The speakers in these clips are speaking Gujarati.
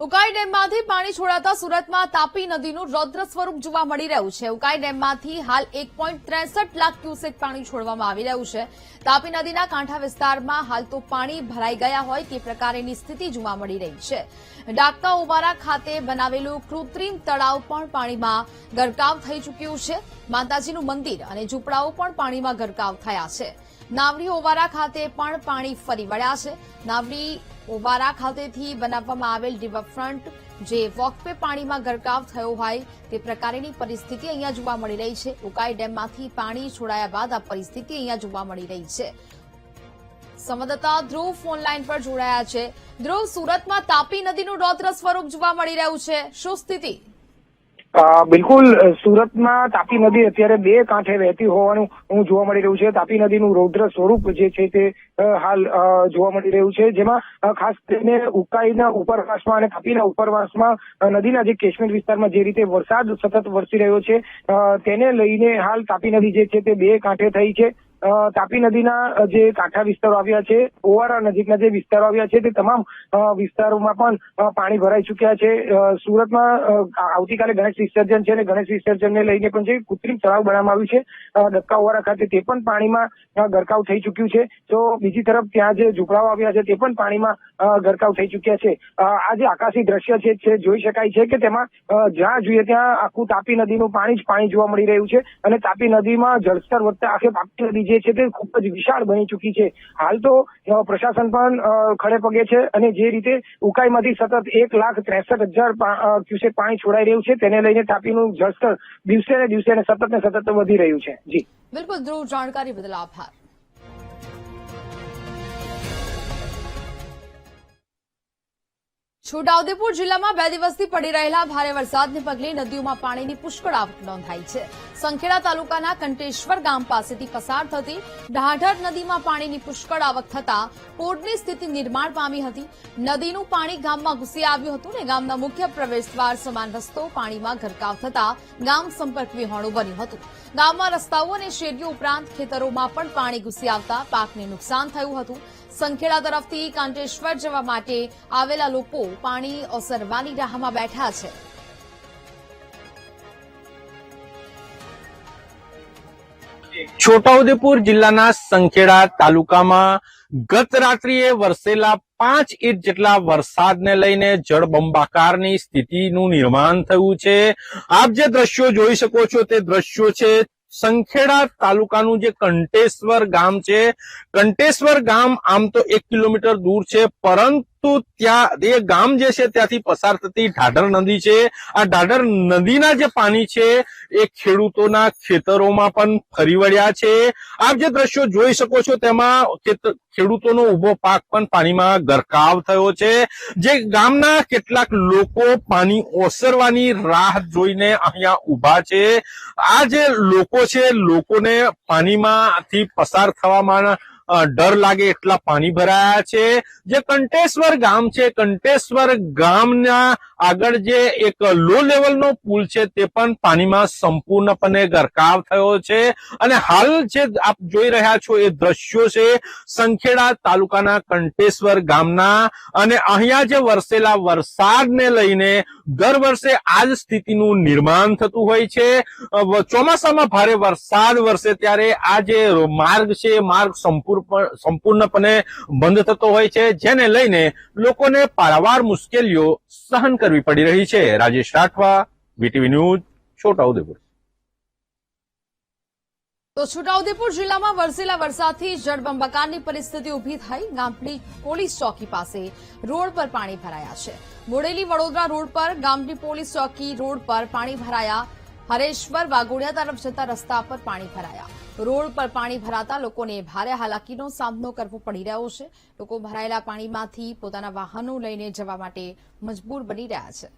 ઉકાઈ ડેમમાંથી પાણી છોડાતા સુરતમાં તાપી નદીનું રૌદ્ર સ્વરૂપ જોવા મળી રહ્યું છે। ઉકાઈ ડેમમાંથી હાલ 1.63 લાખ ક્યુસેક પાણી છોડવામાં આવી રહ્યું છે। તાપી નદીના કાંઠા વિસ્તારમાં હાલ તો પાણી ભરાઈ ગયા હોય તે પ્રકારની સ્થિતિ જોવા મળી રહી છે। ડાકતા ઓવારા ખાતે બનાવેલું કૃત્રિમ તળાવ પણ પાણીમાં ગરકાવ થઈ ચૂક્યું છે। માતાજીનું મંદિર અને ઝૂંપડાઓ પણ પાણીમાં ગરકાવ થયા છે। નાવડી ઓવારા ખાતે પણ પાણી ફરી વળ્યા છે। નાવડી ઓવારા ખાતેથી બનાવવામાં આવેલ રિવરફ્રન્ટ જે વોકવે પાણીમાં ગરકાવ થયો હોય તે પ્રકારની પરિસ્થિતિ અહીંયા જોવા મળી રહી છે। ઉકાઈ ડેમમાંથી પાણી છોડાયા બાદ આ પરિસ્થિતિ અહીંયા જોવા મળી રહી છે। સંવાદદાતા ધ્રુવ ફોનલાઈન પર જોડાયા છે। ધ્રુવ, સુરતમાં તાપી નદીનું રૌદ્ર સ્વરૂપ જોવા મળી રહ્યું છે, શું સ્થિતિ? બિલકુલ, સુરતમાં તાપી નદી અત્યારે બે કાંઠે વહેતી હોવાનું જોવા મળી રહ્યું છે। તાપી નદીનું રૌદ્ર સ્વરૂપ જે છે તે હાલ જોવા મળી રહ્યું છે, જેમાં ખાસ કરીને ઉકાઈના ઉપરવાસમાં અને તાપીના ઉપરવાસમાં નદીના જે કેશમેન્ટ વિસ્તારમાં જે રીતે વરસાદ સતત વરસી રહ્યો છે તેને લઈને હાલ તાપી નદી જે છે તે બે કાંઠે થઈ છે। તાપી નદીના જે કાંઠા વિસ્તારો આવ્યા છે, ઓવારા નજીકના જે વિસ્તારો આવ્યા છે તે તમામ વિસ્તારોમાં પણ પાણી ભરાઈ ચુક્યા છે। સુરતમાં આવતીકાલે ગણેશ વિસર્જન છે અને ગણેશ વિસર્જનને લઈને પણ જે કૃત્રિમ તળાવ બનાવવામાં આવ્યું છે ડક્કા ઓવારા ખાતે તે પણ પાણીમાં ગરકાવ થઈ ચુક્યું છે। તો બીજી તરફ ત્યાં જે ઝૂંપડાઓ આવ્યા છે તે પણ પાણીમાં ગરકાવ થઈ ચુક્યા છે। આ જે આકાશી દ્રશ્ય છે જોઈ શકાય છે કે તેમાં જ્યાં જોઈએ ત્યાં આખું તાપી નદીનું પાણી જ પાણી જોવા મળી રહ્યું છે અને તાપી નદીમાં જળસ્તર વધતા આખે તાપી નદી જે છે તે ખૂબ જ વિશાળ બની ચૂકી છે। હાલ તો પ્રશાસન પણ ખડે પગે છે અને જે રીતે ઉકાઈમાંથી સતત 1,63,000 ક્યુસેક પાણી છોડાઈ રહ્યું છે તેને લઈને તાપીનું જળસ્તર દિવસે ને દિવસે સતત વધી રહ્યું છે। જી બિલકુલ ધ્રુવ, જાણકારી બદલ આભાર। છોટાઉદેપુર જિલ્લામાં 2 દિવસથી પડી રહેલા ભારે વરસાદને પગલે નદીઓમાં પાણીની પુષ્કળ આવક નોંધાઈ છે। સંખેડા તાલુકાના કંટેશ્વર ગામ પાસેથી પસાર થતી ઢાઢર નદીમાં પાણીની પુષ્કળ આવક થતા પૂરની સ્થિતિ નિર્માણ પામી હતી। નદીનું પાણી ગામમાં ઘૂસી આવ્યું હતું અને ગામના મુખ્ય પ્રવેશદ્વાર સમાન રસ્તો પાણીમાં ગરકાવ થતા ગામ સંપર્ક વિહોણું બન્યું હતું। ગામમાં રસ્તાઓ અને શેરીઓ ઉપરાંત ખેતરોમાં પણ પાણી ઘૂસી આવતા પાકને નુકસાન થયું હતું। સંખેડા તરફથી કાંટેશ્વર જવા માટે આવેલા લોકો પાણી ઓસરવાની રાહમાં બેઠા છે। છોટાઉદેપુર જિલ્લાના સંખેડા તાલુકામાં ગત રાત્રિએ વરસેલા 5 ઇંચ જેટલા વરસાદને લઈને જળબંબાકારની સ્થિતિનું નિર્માણ થયું છે। આપ જે દ્રશ્યો જોઈ શકો છો તે દ્રશ્યો છે સંખેડા તાલુકાનું જે કંટેશ્વર ગામ છે। કંટેશ્વર ગામ આમ તો 1 કિલોમીટર દૂર છે, પરંતુ ત્યાં એ ગામ જે છે ત્યાંથી પસાર થતી ઢાઢર નદી છે। આ ઢાઢર નદીના જે પાણી છે એ ખેડૂતોના ખેતરોમાં પણ ફરી વળ્યા છે। આપ જે દ્રશ્યો જોઈ શકો છો તેમાં ખેડૂતોનો ઉભો પાક પણ પાણીમાં ગરકાવ થયો છે। જે ગામના કેટલાક લોકો પાણી ઓસરવાની રાહ જોઈને અહીંયા ઉભા છે। આ જે લોકો છે, લોકોને પાણીમાંથી પસાર થવામાં ડર લાગે એટલા પાણી ભરાયા છે। જે કંટેશ્વર ગામ છે, કંટેશ્વર ગામના આગળ જે એક લો લેવલનો પુલ છે તે પણ પાણીમાં સંપૂર્ણપણે ગરકાવ થયો છે। અને હાલ જે આપ જોઈ રહ્યા છો એ દ્રશ્યો છે સંખેડા તાલુકાના કંટેશ્વર ગામના। અને અહીંયા જે વરસેલા વરસાદને લઈને દર વર્ષે આ જ સ્થિતિનું નિર્માણ થતું હોય છે। ચોમાસામાં ભારે વરસાદ વરસે ત્યારે આ જે માર્ગ છે એ માર્ગ સંપૂર્ણપણે બંધ થતો હોય છે, જેને લઈને લોકોને પારાવાર મુશ્કેલીઓ સહન કરવી પડી રહી છે। Rajesh Rathwa, VTV news, Chhota Udepur. તો છોટાઉદેપુર જિલ્લામાં વરસેલા વરસાદથી જળબંબાકારની પરિસ્થિતિ ઉભી થઈ। ગામડી પોલીસ ચોકી પાસે રોડ પર પાણી ભરાયા છે। બોડેલી વડોદરા રોડ પર ગામડી પોલીસ ચોકી રોડ પર પાણી ભરાયા। હરેશ્વર વાઘોડિયા તરફ જતા રસ્તા પર પાણી ભરાયા। રોડ પર પાણી ભરાતા લોકોને ભારે હાલાકીનો સામનો કરવો પડી રહ્યો છે। લોકો ભરાયેલા પાણીમાંથી પોતાના વાહનો લઈને જવા માટે મજબૂર બની રહ્યા છે।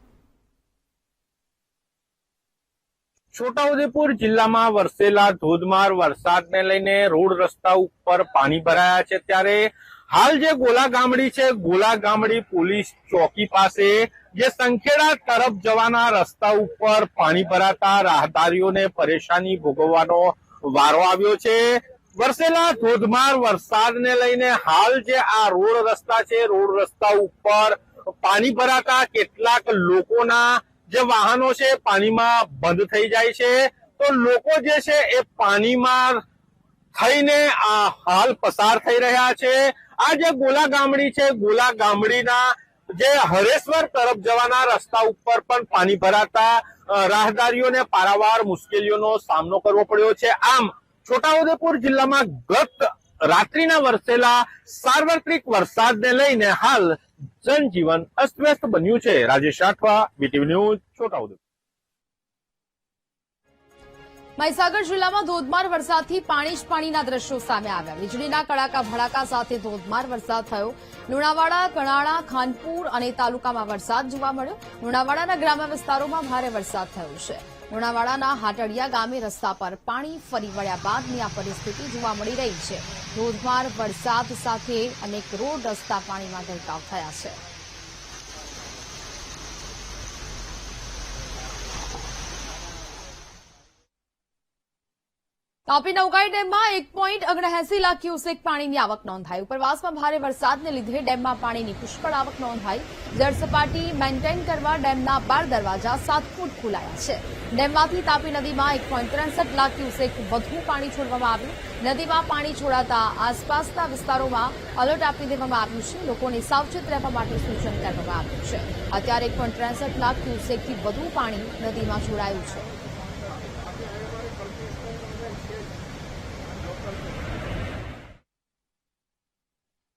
છોટાઉદેપુર જિલ્લામાં વરસેલા ધોધમાર વરસાદને લઈને રોડ રસ્તા ઉપર પાણી ભરાયા છે। ત્યારે હાલ જે ગોલા ગામડી છે, ગોલા ગામડી પોલીસ ચોકી પાસે જે સંખેડા તરફ જવાના રસ્તા ઉપર પાણી ભરાતા રાહદારીઓને પરેશાની ભોગવવાનો વારો આવ્યો છે। વરસેલા ધોધમાર વરસાદને લઈને હાલ જે આ રોડ રસ્તા છે, રોડ રસ્તા ઉપર પાણી ભરાતા કેટલાક લોકોના જે વાહનો છે પાણીમાં બંધ થઈ જાય છે, તો લોકો જે છે એ પાણીમાં થઈને હાલ પસાર થઈ રહ્યા છે. આ જે ગોલા ગામડી છે, ગોલા ગામડીના જે હરેશ્વર તરફ જવાના રસ્તા ઉપર પણ પાણી ભરાતા રાહદારીઓને પારાવાર મુશ્કેલીઓનો સામનો કરવો પડ્યો છે. આમ છોટાઉદેપુર જિલ્લામાં ગત રાત્રિના વરસેલા સાર્વત્રિક વરસાદને લઈને હાલ જનજીવન અસ્તવ્યસ્ત બન્યું છે. Rajesh Rathwa, BTV news, Chhotaudepur. મહીસાગર જિલ્લામાં ધોધમાર વરસાદથી પાણી જ પાણીના દ્રશ્યો સામે આવ્યા. વીજળીના કડાકા ભડાકા સાથે ધોધમાર વરસાદ થયો. લુણાવાડા, કણાણા, ખાનપુર અને તાલુકામાં વરસાદ જોવા મળ્યો. લુણાવાડાના ગ્રામ્ય વિસ્તારોમાં ભારે વરસાદ થયો છે. લુણાવાડાના હાટડિયા ગામે રસ્તા પર પાણી ફરી વળ્યા બાદની આ પરિસ્થિતિ જોવા મળી રહી છે. ધોધમાર વરસાદ સાથે અનેક રોડ રસ્તા પાણીમાં ગરકાવ થયા છે. તાપી નવકાઈ ડેમમાં 1.79 લાખ ક્યુસેક પાણીની આવક નોંધાઈ. ઉપરવાસમાં ભારે વરસાદને લીધે ડેમમાં પાણીની પુષ્કળ આવક નોંધાઈ. જળસપાટી મેન્ટેન કરવા ડેમના 12 દરવાજા 7 ફૂટ ખોલાયા છે. ડેમમાંથી તાપી નદીમાં 1.63 લાખ ક્યુસેક વધુ પાણી છોડવામાં આવ્યું. નદીમાં પાણી છોડાતા આસપાસના વિસ્તારોમાં એલર્ટ આપી દેવામાં આવ્યું છે. લોકોને સાવચેત રહેવા માટે સૂચન કરવામાં આવ્યું છે. અત્યારે 1.63 લાખ ક્યુસેકથી વધુ પાણી નદીમાં છોડાયું છે.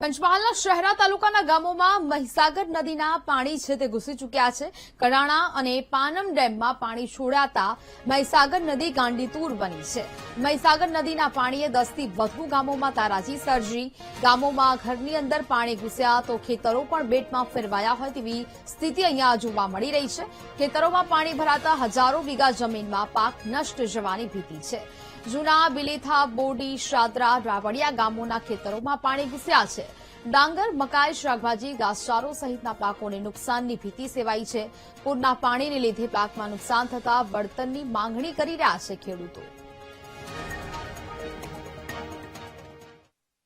પંચમહાલના શહેરા તાલુકાના ગામોમાં મહીસાગર નદીના પાણી છે તે ઘૂસી ચૂક્યા છે. કડાણા અને પાનમ ડેમમાં પાણી છોડાતા મહીસાગર નદી ગાંડીતુર બની છે. મહીસાગર નદીના પાણીએ 10 થી વધુ ગામોમાં તારાજી સર્જી. ગામોમાં ઘરની અંદર પાણી ઘૂસ્યા તો ખેતરો પણ બેટમાં ફેરવાયા હોય તેવી સ્થિતિ અહીંયા જોવા મળી રહી છે. ખેતરોમાં પાણી ભરાતા હજારો વીઘા જમીનમાં પાક નષ્ટ જવાની ભીતિ છે. જૂના બિલેથા, બોડી, શાદરા, રાવડિયા ગામોના ખેતરોમાં પાણી ઘૂસ્યા છે. ડાંગર, મકાઈ, શાકભાજી, ઘાસચારો સહિતના પાકોને નુકસાનની ભીતિ સેવાઈ છે. પૂરના પાણીને લીધે પાકમાં નુકસાન થતા વળતરની માંગણી કરી રહ્યા છે ખેડૂતો.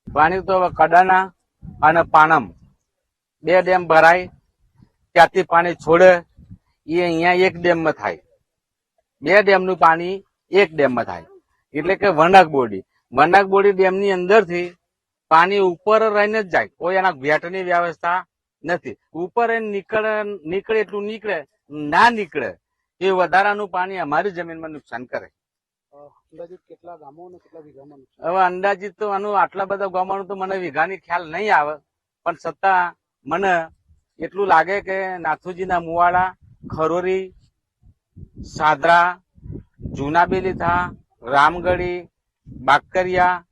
પાણી તો કડાણા અને પાનમ 2 ડેમ ભરાય, ત્યાંથી પાણી છોડે એ અહીંયા 1 ડેમમાં થાય. 2 ડેમનું પાણી 1 ડેમમાં થાય એટલે કે વનકબોડી ડેમની અંદરથી પાણી ઉપર રહીને જ જાય. કોઈ એના વેટની વ્યવસ્થા નથી. ઉપર નીકળે એટલું નીકળે, ના નીકળે એ વધારાનું પાણી અમારી જમીનમાં નુકસાન કરે. અંદાજિત કેટલા ગામો અને કેટલા વીઘામાં નુકસાન? હવે અંદાજિત તો આનું આટલા બધા ગામોનું તો મને વીઘાની ખ્યાલ નહીં આવે, પણ છતાં મને એટલું લાગે કે નાથુજીના મુવાડા, ખરોરી, સાદરા, જૂના બેલીથા, રામગઢી, બાકરિયા,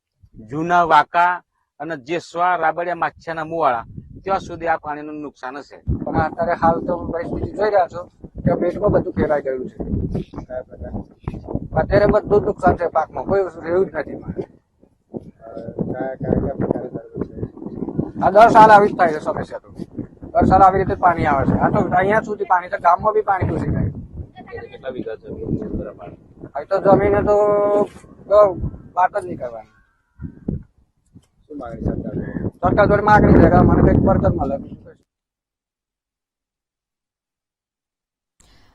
જૂના વાકા અને જેસવા, રાબડિયા, માછિયાના મુવાડા ત્યાં સુધી આ પાણીનું નુકસાન હશે. પણ અત્યારે હાલ તો પરિસ્થિતિ જોઈ રહ્યા છો કે બેટમાં બધું ફેરાઈ ગયું છે. અત્યારે બધું નુકસાન છે પાકમાં, કોઈ રહ્યું જ નથી. આ દર સાલ આવી જ થાય છે સમસ્યા. તો દર સાલ આવી રીતે પાણી આવે છે. આ તો અહીંયા સુધી પાણી છે, ગામમાં બી પાણી ઘૂસી જાય. કેટલા વીઘા જમીન પાણી? અહીં તો જમીને તો વાત જ નહીં કરવાની. શું માંગણી સરકાર જોડે માંગણી છે કે મને કંઈક વળતર મળે.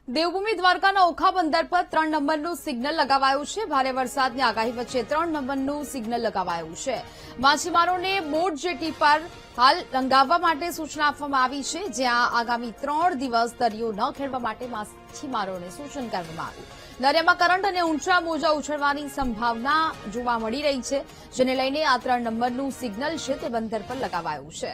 દેવભૂમિ દ્વારકાના ઓખા બંદર પર 3 નંબરનું સિગ્નલ લગાવાયું છે. ભારે વરસાદની આગાહી વચ્ચે 3 નંબરનું સિગ્નલ લગાવાયું છે. માછીમારોને બોટ જેટી પર હાલ લંગાવવા માટે સૂચના આપવામાં આવી છે, જ્યાં આગામી 3 દિવસ દરિયો ન ખેડવા માટે માછીમારોને સૂચન કરવામાં આવ્યું. દરિયામાં કરંટ અને ઊંચા મોજા ઉછળવાની સંભાવના જોવા મળી રહી છે, જેને લઈને આ 3 નંબરનું સિગ્નલ છે તે બંદર પર લગાવાયું છે.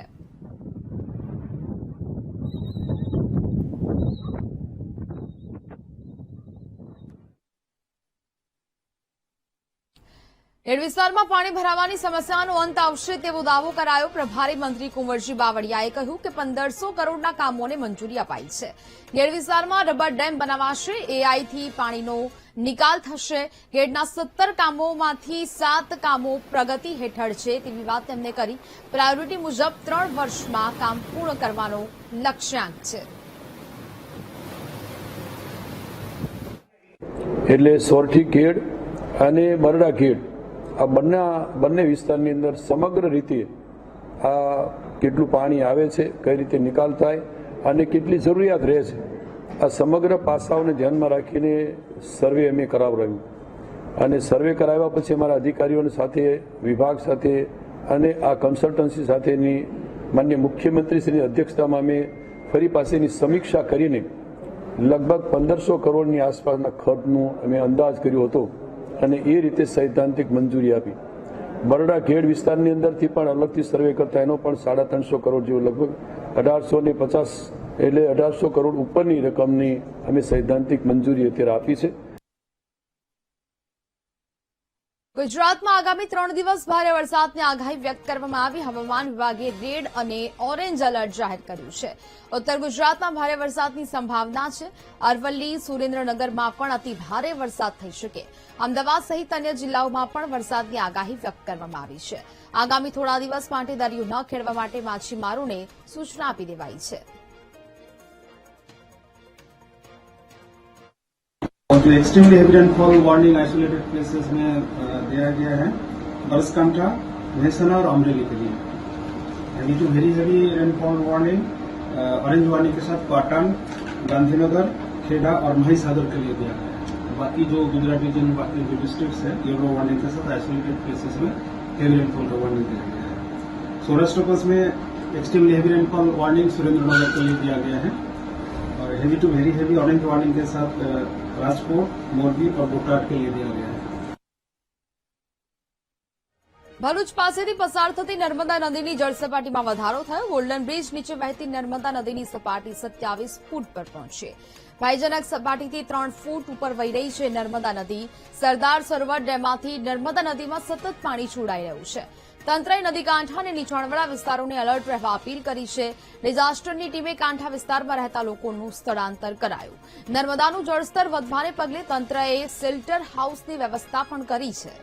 ખેડ વિસ્તારમાં પાણી ભરાવાની સમસ્યાનો અંત આવશે તેવો દાવો કરાયો. પ્રભારી મંત્રી કુંવરજી બાવળિયાએ કહ્યું કે 1500 કરોડના કામોને મંજૂરી અપાઈ છે. ખેડ વિસ્તારમાં રબર ડેમ બનાવાશે. એઆઈથી પાણીનો નિકાલ થશે. ખેડના 17 કામોમાંથી 7 કામો પ્રગતિ હેઠળ છે તેવી વાત તેમણે કરી. પ્રાયોરિટી મુજબ 3 વર્ષમાં કામ પૂર્ણ કરવાનો લક્ષ્યાંક છે. એટલે સોરઠી ખેડ અને બરડા ખેડ આ બંને વિસ્તારની અંદર સમગ્ર રીતે આ કેટલું પાણી આવે છે, કઈ રીતે નિકાલ થાય અને કેટલી જરૂરિયાત રહે છે, આ સમગ્ર પાસાઓને ધ્યાનમાં રાખીને સર્વે અમે કરાવડાવ્યું અને સર્વે કરાવ્યા પછી અમારા અધિકારીઓની સાથે, વિભાગ સાથે અને આ કન્સલ્ટન્સી સાથેની માનનીય મુખ્યમંત્રીશ્રીની અધ્યક્ષતામાં અમે ફરી પાસેની સમીક્ષા કરીને લગભગ 1500 કરોડની આસપાસના ખર્ચનું અમે અંદાજ કર્યો હતો અને એ રીતે સૈદ્ધાંતિક મંજૂરી આપી. બરડા ખેડ વિસ્તારની અંદરથી પણ અલગથી સર્વે કરતા એનો પણ 350 કરોડ જેવો લગભગ 1850 એટલે 1800 કરોડ ઉપરની રકમની અમે સૈદ્ધાંતિક મંજૂરી અત્યારે આપી છે. ગુજરાતમાં આગામી 3 દિવસ ભારે વરસાદની આગાહી વ્યક્ત કરવામાં આવી. હવામાન વિભાગે રેડ અને ઓરેન્જ એલર્ટ જાહેર કર્યું છે. ઉત્તર ગુજરાતમાં ભારે વરસાદની સંભાવના છે. અરવલ્લી, સુરેન્દ્રનગરમાં પણ અતિ ભારે વરસાદ થઈ શકે. અમદાવાદ સહિત અન્ય જિલ્લાઓમાં પણ વરસાદની આગાહી વ્યક્ત કરવામાં આવી છે. આગામી થોડા દિવસ માટે દરિયો ન ખેડવા માટે માછીમારોને સૂચના આપી દેવાઈ છે. और जो extremely heavy rainfall warning isolated places में दिया गया है बनासकांठा, मेहसाना और अमरेली के लिए. यानी जो very heavy rainfall warning orange warning के साथ पाटन, गांधीनगर, खेड़ा और महिसागर के लिए दिया गया है. बाकी जो गुजरात रीजन में बाकी जो डिस्ट्रिक्ट्स है येलो वार्निंग के साथ आइसोलेटेड प्लेसेस में हेवी रेनफॉल का वार्निंग दिया गया है. सौराष्ट्र कोस्ट में extremely heavy rainfall warning Surendranagar के लिए दिया गया है और heavy to very heavy orange warning के साथ राजकोट, मोरबी और बोटाद के लिए दिया गया है. ભરૂચ પાસેથી પસાર થતી નર્મદા નદીની જળસપાટીમાં વધારો થયો. ગોલ્ડન બ્રિજ નીચે વહેતી નર્મદા નદીની સપાટી 27 ફૂટ પર પહોંચી. ભયજનક સપાટીથી 3 ફૂટ ઉપર વહી રહી છે નર્મદા નદી. સરદાર સરોવર ડેમમાંથી નર્મદા નદીમાં સતત પાણી છોડાઈ રહ્યું છે. તંત્રએ નદી કાંઠા અને નીચાણવાળા વિસ્તારોને એલર્ટ રહેવા અપીલ કરી છે. ડિઝાસ્ટરની ટીમે કાંઠા વિસ્તારમાં રહેતા લોકોનું સ્થળાંતર કરાયું. નર્મદાનું જળસ્તર વધવાને પગલે તંત્રએ શેલ્ટર હાઉસની વ્યવસ્થા પણ કરી છે.